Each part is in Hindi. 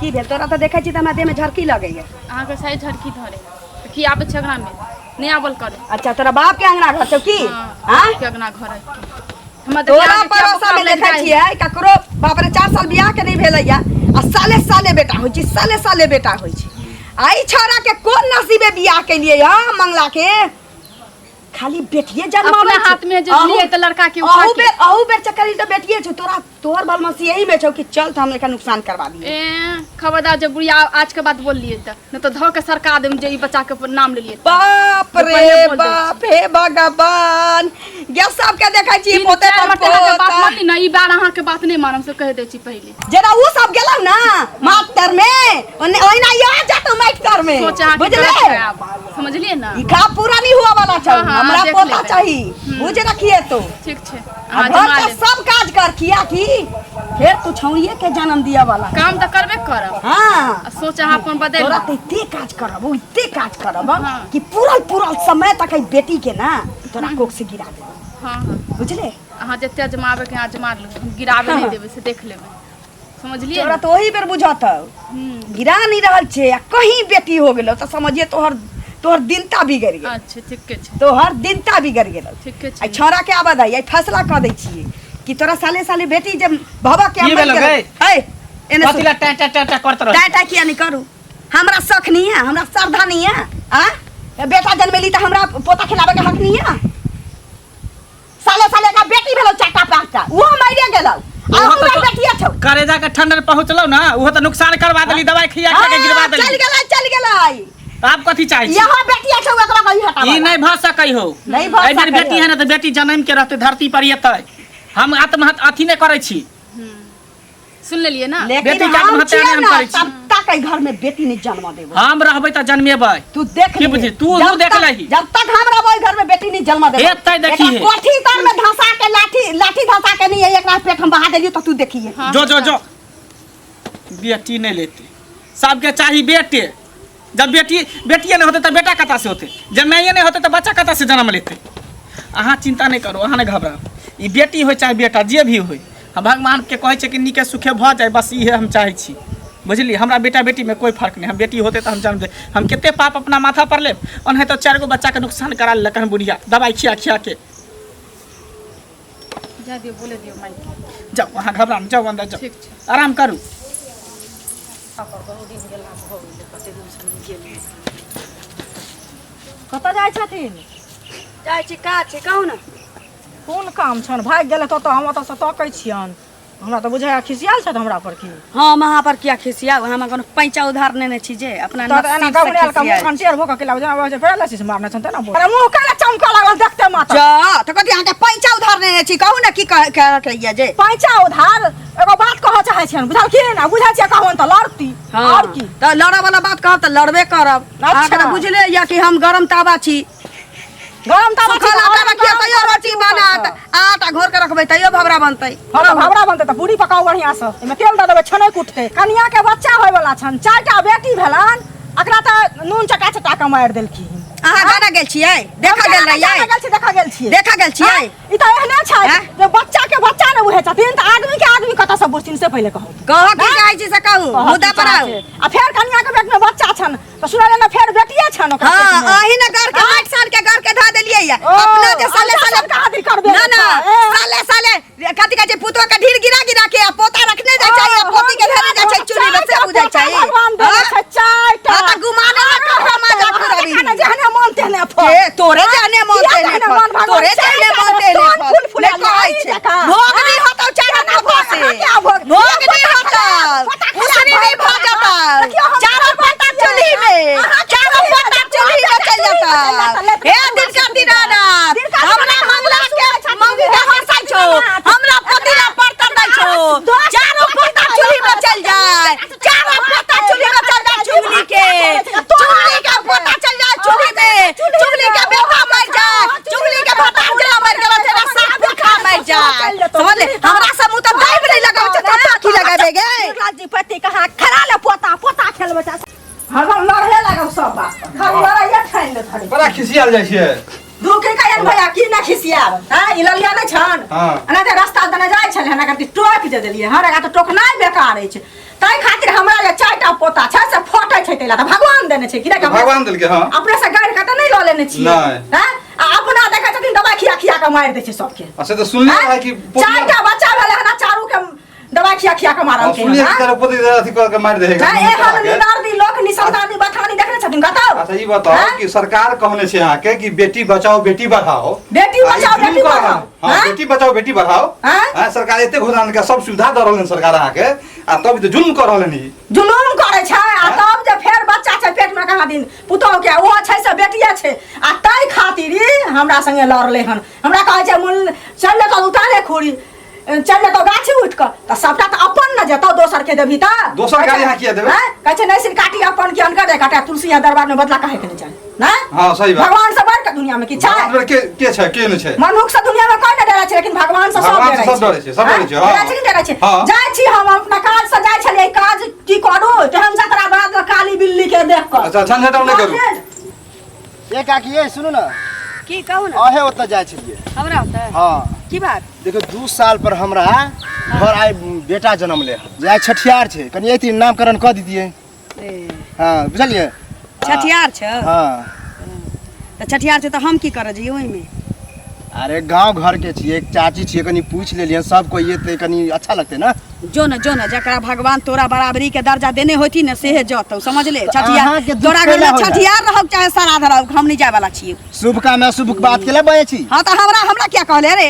की भेल तोरा तो देखै छी त हमरा देह में झरकी लगैया अहाँ के सही झरकी धरे की आबे छगना में नहीं आवल करे। अच्छा तोरा बाप के अंगना घर छौ की? हां के अंगना घर है हम तोरा परोसा में देखै छियै ककरो बाप रे 4 साल बियाह के नहीं भेलैया आ साले साले बेटा होई छी साले साले बेटा होई छी। आई छोरा के कोन नसीबे बियाह के लिए हां मंगला के खाली बेटिए जन्मावे अपने हाथ में जो लिए त लड़का के उठा के अहू बेर चक्करी तो बेटिए छ तोरा तोर बलमसी यही में छौ कि चल त हम लेका नुकसान करवा दिए। ए खबरदार जब बुढ़िया आज के बात बोल लिए त न तो ध के सरकार दे जे ई बच्चा के नाम ले लिए। बाप रे बाप हे भगवान गे सब के देखै छी पोते पर पोता बात मानी न ई बार अहाँ के बात नहीं मानम से कह दे छी पहले जेना उ सब गेलौ ना मास्टर में ओइना या जातो मास्टर में बुझले समझलिए ना ई का पूरा नहीं हुआ वाला छौ हमरा पोता चाहिए बुझ रखिए तो ठीक छे घर का सब काज कर किया की फिर तू छौड़िए के जन्म दिया वाला काम त करबे करब। हां सोच अहाँ अपन बदल तोरा इते काज करब इते काज करब कि पूरा समय तक ई बेटी के ना तोरा कोख से गिरा दे। हां बुझले अहाँ जते जमावे के जमा लो गिरावे नहीं देबे से देख लेबे समझलिए तोरा तो ओही बेर बुझत गिरा नहीं रहल छे कहीं बेटी हो गेलो त समझिए तोहर दिनता बिगड़ गेल। अच्छा ठीक है तोहर दिनता बिगड़ गेल ठीक है। आई छोरा के आबाद आई फैसला क दै छिए कि तोरा साले साले बेटी जब बाबा के अमल करे ए एने कतिला टा करत रह टा किया नहीं करू हमरा शक नहीं है हमरा श्रद्धा नहीं है आ बेटा जन्मेली त हमरा पोता खिलावे के हक नहीं है। साले साले का बेटी भेलो चाटा पांचटा वो मारिया गेलो आ हमरा बेटिया छौ करेजा के ठंडर पहुंचलो ना वो तो नुकसान करवा देली दवाई खिया के गिरवा देली चल गेलै आप कथि चाहि यहां बेटिया छौ एकरा कहि हटावा ई नहीं भ सकै हो नहीं भ सकै बेटी है ना तो बेटी जन्म के रहते धरती पर येतै हम आत्महत्या अथी नहीं करै छी सुन लेलिए ना बेटी आत्महत्या नहीं हम करै छी तब तक घर में बेटी नहीं जन्म देबो हम रहबै त जन्मेबै तू देख की बुझी तू देख लही जब तक हम रहबै घर में बेटी नहीं जन्म देबो एतै देखी है कोठी तर में धंसा के लाठी धंसा के नहीं एक रात पेट हम बहा देलियो त तू देखिए जो बेटी नहीं लेते सबके चाहिए बेटे जब बेटिए नहीं होते तो बेटा कता से होते जब नहीं होते तो बच्चा कता से जन्म लेते। अहाँ चिंता नहीं करो अहाँ नहीं घबराओ ई बेटी हो चाहे बेटा जे भी हो हम भगवान के कहै छै कि नीके सुखे भ जाए बस इहे हम चाहे छी बुझलिए। हमरा बेटा बेटी में कोई फर्क नहीं हम बेटी होते तो हम जन्म दे हम केते पाप अपना माथा पर ले ओनहे तो 4 गो बच्चा के नुकसान करा लेकन बुढ़िया दवाई खिया के जा दियो बोले दियो माई के जाओ वहाँ घबरा जाओ अंदर जाओ ठीक आराम करू। कतऽ जाइ छथिन? जाइ छी का छै कहू ना कोन काम छन भाग गेले तो हम ओतऽ से तकै छियन हमरा तो बुझाय खिसियाल छत हमरा पर की हम वहां पर क्या खिसिया हम कोनो पैसा उधार नेने छी जे अपना एना गबड़ेल का मुख खंटेर भोक के लाग जा पैरालिसिस मारने छन त ना अरे मुंह काला चमका लागल देखते माथा जा त कथि अहाँ के पैसा उधार नेने छी कहू ना की कहिया जे पैसा उधार एगो बात कह चाहे छन बुझल की ना बुझा छै कहन त लड़ती और की त लड़े वाला बात कहब त लड़बे करब। अहाँ के बुझले या कि हम गरम तावा छी गरम तावा खाना रखिए तैयो रोटी बनात आटा घोर के रखबै तैयो भवरा बनतै भवरा बनतै त पूरी पकाओ बढ़िया से एमे तेल द देबै छनै कुटतै कनिया के बच्चा होय वाला छन 4टा बेटी भेलन अकरा त नून चटा के मार देलखी। अहाँ गाना गेल छियै देखा गेल रहियै देखा गेल छियै ई त एहने छै जे बच्चा के बच्चा न बुझै छथिन त आदमी कत से बुझथिन से पहिले कहू कह की कहै छी से कहू मुद्दा पर आउ आ फेर कनिया के पेट में बच्चा छन त सुनले न फेर बेटिए छन ओकरा हां अही न घर के 8 साल के घर के धा देलियै या अपना जे साले खातिर करबे ना साले कथि कहै छै पुतवा के ढीर गिरा के आ पोता रखने जाय छै आ पोती के धरे जाय छै चूड़ी में से बुझै छै भगवान दे छै चारटा त गुमाने न कहवा मजा खुरबी खाना जहने मन तेहने फल ए तोरे जहने मन तेहने फल तोरे जहने मन तेहने फल फूल कहै छै भोग नहीं होतौ चारा ना फसे भोग नहीं होतौ उसरी नहीं भ जाता चारों पत्ता चुली में चल जाता हे दिन का दीनाना हमरा मंगला के मंगी के हंसाई छो हमरा पतिला बर्तन दै छो चारों पत्ता चुली में चल जाए चारों पत्ता चुली में चल जाए चुगली के पत्ता चल जाए चुली में चुगली के बेटा मर जाए चुगली के भतार मर गेल तेरा साथ खा मर जाए समझ ले हमरा सब मुंह त दाइब नहीं लगाओ त की लगाबे गे राजी पति कहा खरा ले पोता खेल बचा हरदम लड़हे लागौ सब बात खाली लड़ाइए ठाइन ले धरी बड़ा खिसियाल जाइ छै दुखे कायन भैया की ना खिसियाब हां ई ललिया नै छन हां अना त रास्ता दने जाय छले हना करती टोक दे देलिए हमरा त टोकनाय बेकार छै तै खातिर हमरा जे चारटा पोता छै से फटै छै तेला त भगवान देने छै कि ना भगवान देलके हां अपने से गाड़ के त नै ल लेने छी हां अपना देखै छथिन दवाई खिया के मार दै छै सबके अच्छा तो सुनलिए है कि चारटा बच्चा भेले हना चारू के दवाई खिया के मारल के सुनलिए तेरे पोते अथी कर के मार देगा ए हम निनारदी लोक निसंतानी बथानी देखने छथिन बताओ अच्छा ई बताओ कि सरकार कहने छै यहाँ के कि बेटी बचाओ बेटी बढ़ाओ बेटी बचाओ बेटी बढ़ाओ हां बेटी बचाओ बेटी बढ़ाओ हां सरकार एते घोषणा के सब सुविधा द रहलन सरकार यहाँ के आ तब तो जुल्म कर रहलन ई जुलुम करे छै आ तब जे फेर बच्चा छै पेट में कहाँ दिन पुतौ के ओ छै से बेटिया छै आ तै खातिर हमरा संगे लड़ले हन हमरा कहै छै मुल चल ले तो उतारे खोरी चल ले तो गाछी उठ क त सबटा त अपन न जतो दोसर के देबी त दोसर गाड़ी यहाँ किया देबे कहै छै नैसिन काटी अपन के अनकर दे काटा तुलसी या दरबार में बदला काहे के नै जाय ना हां सही बात भगवान से बढ़ के दुनिया में की छै के छै के नै छै मनुष्य से दुनिया में कोई न डरै छै लेकिन भगवान से सब डरै छै सब डरै छै हां डरै छै जाय छी हम अपना काज से जाय छले काज की करू त हम जतरा बाद काली बिल्ली के देख क अच्छा झंझट नै करू ये काकी ये सुनो ना की कहू ना अहे ओत जाय छलिए हमरा होता हां की बात देखो 2 साल पर हमरा घर आइ बेटा जन्म ले जाय छठियार छै कनी एती नामकरण क दीजिए हां बुझलिए छठियार छ हां त छठियार छ त हम की कर जइयो ओइ में अरे गांव घर के छिए एक चाची छिए कनी पूछ लेलिए सब कोई ये कनी अच्छा लगते ना जो न जकरा भगवान तोरा बराबरी के दर्जा देने होती न सेहे जतौ समझ ले छठियार तोरा घर में छठियार रहौ चाहे श्राद्ध रहौ हम नहीं जाय वाला छिए शुभ काम है शुभ बात के ले बजे छी हां त हमरा क्या कहले रे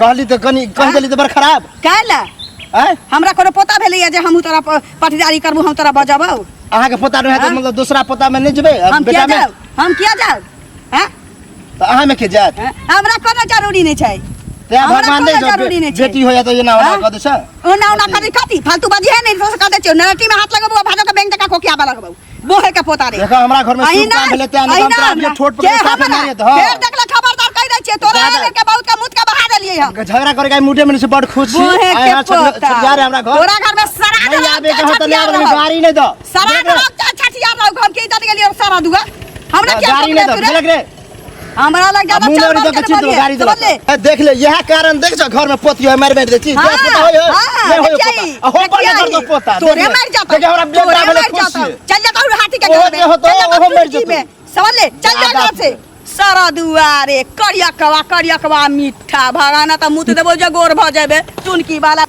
कहली तो कनी कह देली तो बड़ खराब कहला हैं हमरा कोनो पोता भेलैया जे हम तोरा पटीदारी करबू हम तोरा बजाबौ अहाँ के पोता रहे त मतलब दूसरा पोता में नहीं जेबे बेटा में हम किया जाऊ हैं तो अहाँ में के जात हमरा कोनो जरूरी नहीं छै ते भगवान दे बेटी होया तो ये ना होना कह दे छ ओ ना कदी कथी फालतू बाजी है नहीं तो कह दे छ नरटी में हाथ लगाबो भाजो के बैंक का कोकिया वाला लगाबो बोहे के पोता रे देखो हमरा घर में शुभ काम भेले ते हम छोट पर साफ मारिए तो फिर देख ले खबरदार कह दे छ तोरा के बहुत का मुत का बहा देलिए हम झगड़ा करे के मुठे में से बड़ खुश छी आया छठियार हमरा घर तोरा घर में सारा नहीं आबे के होत ले आबे गाड़ी नहीं दो सारा छठियार रहो हम के दे गेलिए सारा दुगा हमरा क्या गाड़ी नहीं दो लग रे हमरा लग ज्यादा मुनोरी दो के चित गाड़ी दो देख ले यह कारण देख छ घर में पोती है मार दे छी पोता होय नहीं होय पोता हो पर कर दो पोता तोरे मार जाता देख हमरा बेटा भेले खुश चल जा तो हाथी के घर में हो तो ओहो मर जतो समझ ले चल जा घर से सारा दुआरे करिया कवा मीठा भगाना त मुत देबो जे गोर भ जाबे चुनकी वाला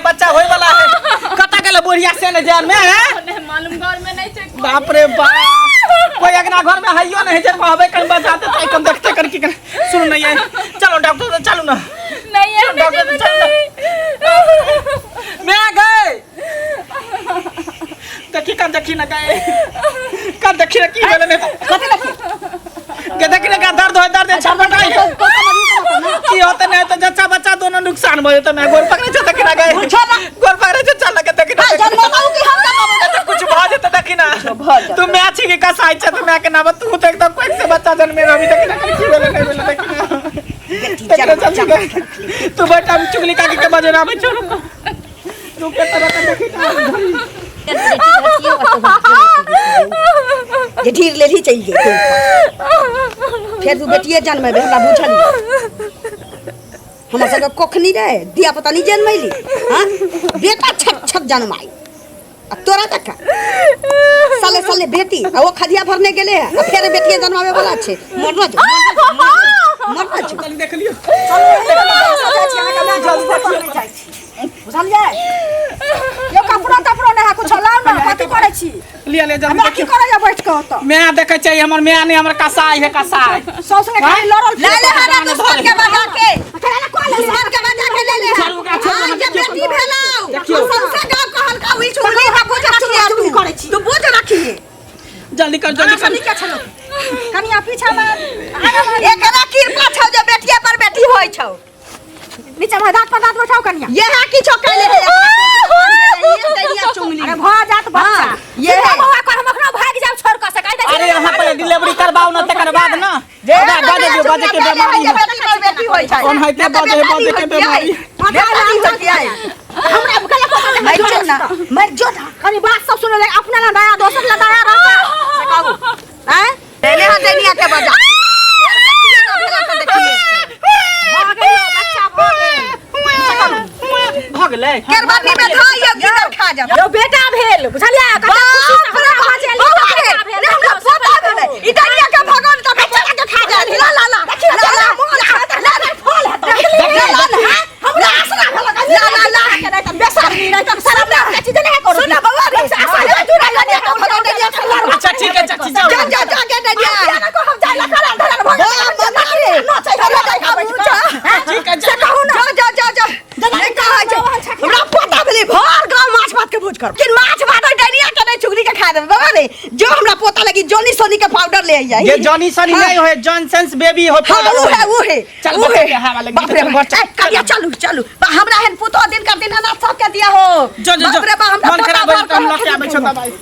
बच्चा होय वाला है कता गेले बुढ़िया से ने जान में है मालूम घर में नहीं छै बाप रे बाप कोई अगना घर में हइयो नहीं जे कहबे कन बजाते त कम देखते कर की कर सुन नहीं है चलो डॉक्टर चलो ना नहीं है डॉक्टर चलो मैं गए देखी कर देखी ना गए कर देखी की बोले ने कथि के देखी ना का दर्द है छटपटाई की होता नहीं तो जच्चा बच्चा दोनों नुकसान भयो तो मैं गोल पकड़े छ देखी ना गए गोल पकड़े छ चल के देखी ना जन्म बताऊ कि हम का कुछ भाज तो देखी ना तू मैच की कसाई छ तो मैं के ना तू तो एकदम कोई से बच्चा जन्मे अभी देखी ना की बोले नहीं बोले देखी ना तू बेटा चुगली का के बजे ना छोड़ तू के तरह का देखी ना जे ढीर ले ही चाहिए फिर तू बेटिए जन्म में हमरा बुझल हमरा सके कोखनी रे दिया पता नहीं जन्मैली हां बेटा छट जन्माई आ तोरा तक साले साले बेटी आ वो खदिया भरने गेले आ फिर बेटिए जन्मावे वाला छे मरना जो देख लियो बुझल जाय यो कपड़ा ना कुछ लाउ ना कथि करे छी लिया ले जा हम की करे जा बैठ के त मैं देखे चाहिए हमर मैं नहीं हमर कसाई है कसाई सौ संगे खाली लड़ल ले ले हरा दुश्मन के बजा के दुश्मन के बजा के ले ले हां ये बेटी भेलाउ सबसे गांव कहल का हुई जल्दी कर जल्दी कर के छलो कनिया पीछा में एकरा कृपा छौ जे बेटिया पर बेटी होय छौ। नीचे में दांत पर दांत बैठाओ कनिया यह की छौ कहले रे ये दैनिया चुंगली अरे भ जात बच्चा ये ये बउआ को हम अखनो भाग जाब छोड़ के से कह दे अरे यहाँ पहले डिलीवरी करवाओ ना तकर बाद ना बाजे के बीमारी है बेटी होय छौ। कौन है के बाजे के बीमारी हमरा गला को मैं जो ना मैं जो ना कनी बात सब सुन ले अपना ला दया दोसर ला दया रहता से कहू हैं पहले हां दैनिया के बजा फिर बेटिया ना भेला तो देखिए भाग गयो बच्चा भाग भाग ले केरबानी में था ये गिदर खा जा यो बेटा भेल बुझलिया कते खुशी से हमरा बाजे ली हमरा पता भेले ई दैनिया के भगवान का बच्चा के खा जा ला ला ला ला मोल खाता ला ला फल है ला ला हमरा आसरा भेला ला ला ला बेसारी नहीं तो शर्म ना चीज नहीं करो सुना बाबा रे आसरा तू ला दैनिया का भगवान दैनिया के ला अच्छा ठीक है चाची जाओ जा जा जा के दैनिया को हम जाइला करा धरन भगवान मना रे न चाहिए जाय खावे ठीक है जा कहू ना जा जा जा नहीं कहा जा हमरा पता भेले भर गांव माछ भात के भोज कर किन माछ भात और दैनिया के नहीं चुगली के खा देबे बाबा रे जो हमरा पता लगी जोनी सोनी के पाउडर ले आई ये जॉनी सनी नहीं होए जॉनसन्स बेबी हो हाँ वो है चल वो बच्चा है के हवा लगी बाप रे चल, बाप चल, करिया चलू चलू हमरा हन पुतो दिन कर दिन अनाथ सब के दिया हो जो जो बाप रे बाप हमरा मन खराब पता हो तो हम भर लोग के आबे के छोटा भाई